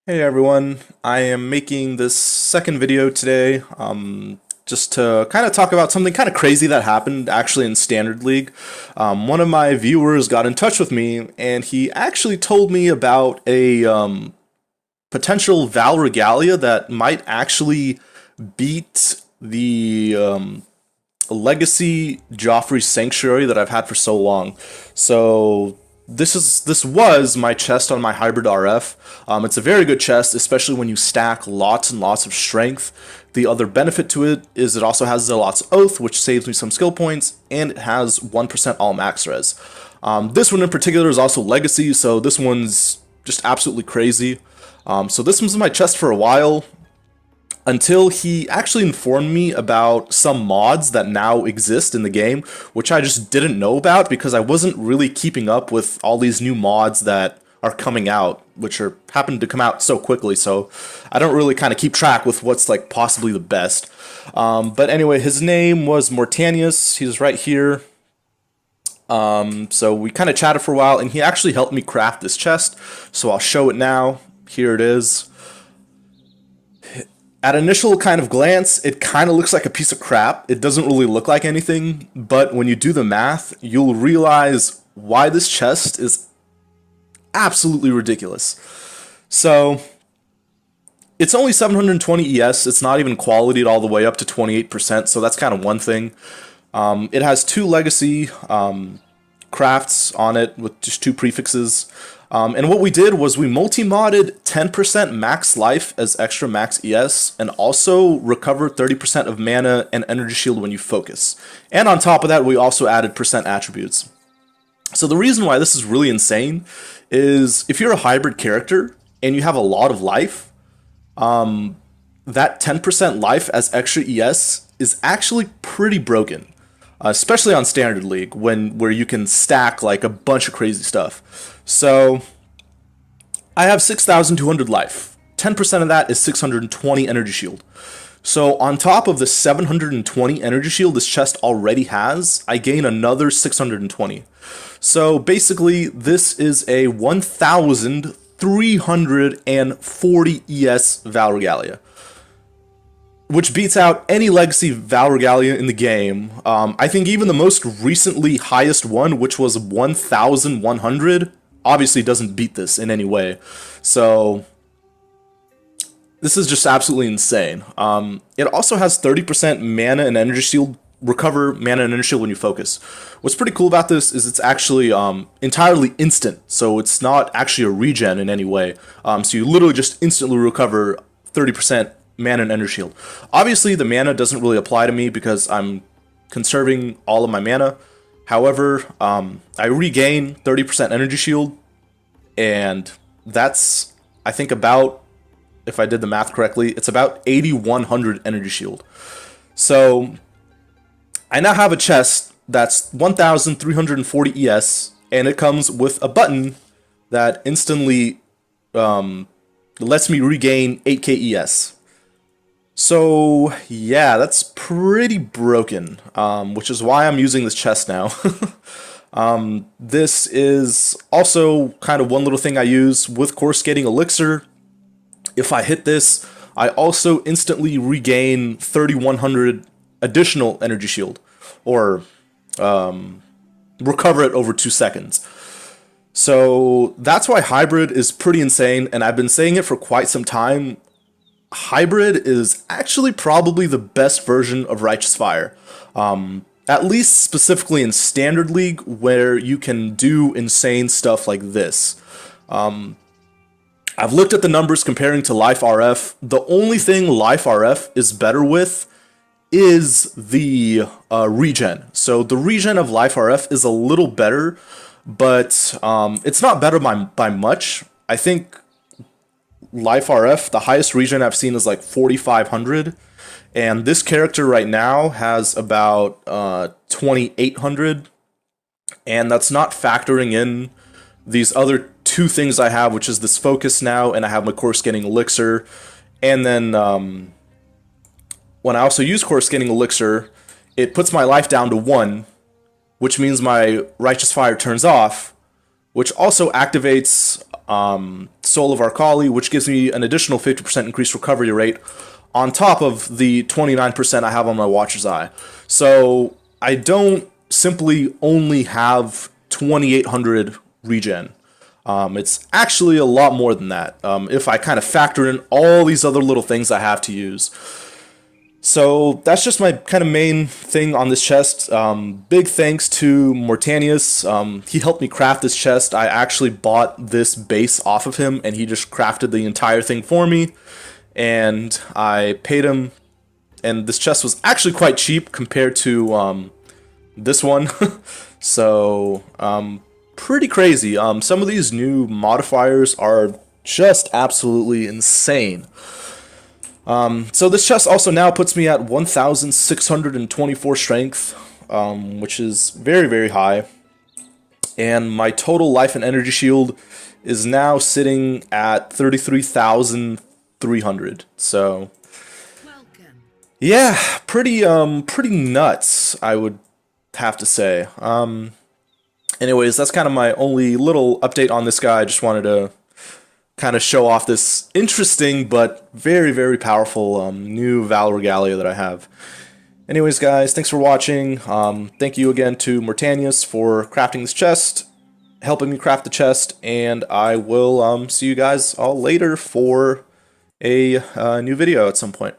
Hey everyone, I am making this second video today just to kind of talk about something kind of crazy that happened actually in Standard League. One of my viewers got in touch with me and he actually told me about a potential Vaal Regalia that might actually beat the Legacy Joffrey Sanctuary that I've had for so long. So this was my chest on my hybrid RF. It's a very good chest, especially when you stack lots and lots of strength. The other benefit to it is it also has Zealot's Oath, which saves me some skill points, and it has 1% all max res. This one in particular is also Legacy, so this one's just absolutely crazy. So this was my chest for a while, until he actually informed me about some mods that now exist in the game, which I just didn't know about because I wasn't really keeping up with all these new mods that are coming out, which are happen to come out so quickly, so I don't really kind of keep track with what's like possibly the best. But anyway, his name was Mortanious. He's right here. So we kind of chatted for a while, and he actually helped me craft this chest, so I'll show it now. Here it is. At initial kind of glance, it kind of looks like a piece of crap. It doesn't really look like anything, but when you do the math, you'll realize why this chest is absolutely ridiculous. So, it's only 720 ES, it's not even qualityed all the way up to 28%, so that's kind of one thing. It has two legacy crafts on it with just two prefixes. And what we did was we multi-modded 10% max life as extra max ES, and also recover 30% of mana and energy shield when you focus. And on top of that, we also added percent attributes. So the reason why this is really insane is if you're a hybrid character and you have a lot of life, that 10% life as extra ES is actually pretty broken. Especially on Standard League, where you can stack like a bunch of crazy stuff. So I have 6,200 life. 10% of that is 620 energy shield. So on top of the 720 energy shield this chest already has, I gain another 620. So basically, this is a 1,340 ES Vaal Regalia, which beats out any legacy Vaal Regalia in the game. I think even the most recently highest one, which was 1,100, obviously doesn't beat this in any way. So this is just absolutely insane. It also has 30% mana and energy shield, recover mana and energy shield when you focus. What's pretty cool about this is it's actually entirely instant, so it's not actually a regen in any way. So you literally just instantly recover 30% mana and energy shield. Obviously, the mana doesn't really apply to me because I'm conserving all of my mana. However, I regain 30% energy shield, and that's, I think, about, if I did the math correctly, it's about 8,100 energy shield. So I now have a chest that's 1,340 ES, and it comes with a button that instantly lets me regain 8k ES. So yeah, that's pretty broken, which is why I'm using this chest now. This is also kind of one little thing I use with Course Skating Elixir. If I hit this, I also instantly regain 3,100 additional energy shield, or recover it over 2 seconds. So that's why hybrid is pretty insane, and I've been saying it for quite some time. Hybrid is actually probably the best version of Righteous Fire. At least specifically in Standard League, where you can do insane stuff like this. I've looked at the numbers comparing to Life RF. The only thing Life RF is better with is the regen. So the regen of Life RF is a little better, but it's not better by much. I think Life RF, the highest regen I've seen is like 4,500, and this character right now has about 2,800, and that's not factoring in these other two things I have, which is this focus now, and I have my Course Skating Elixir, and then when I also use Course Skating Elixir, it puts my life down to 1, which means my Righteous Fire turns off, which also activates Soul of Arcali, which gives me an additional 50% increased recovery rate on top of the 29% I have on my Watcher's Eye. So I don't simply only have 2800 regen. It's actually a lot more than that, if I kind of factor in all these other little things I have to use. So that's just my kind of main thing on this chest. Big thanks to Mortanious. He helped me craft this chest. I actually bought this base off of him, and he just crafted the entire thing for me. And I paid him, and this chest was actually quite cheap compared to this one. So, pretty crazy. Some of these new modifiers are just absolutely insane. So this chest also now puts me at 1,624 strength, which is very, very high. And my total life and energy shield is now sitting at 33,300. So, yeah, pretty nuts, I would have to say. Anyways, that's kind of my only little update on this guy. I just wanted to kind of show off this interesting but very, very powerful new Vaal Regalia that I have. Anyways, guys, thanks for watching. Thank you again to Mortanious for crafting this chest, helping me craft the chest, and I will see you guys all later for a new video at some point.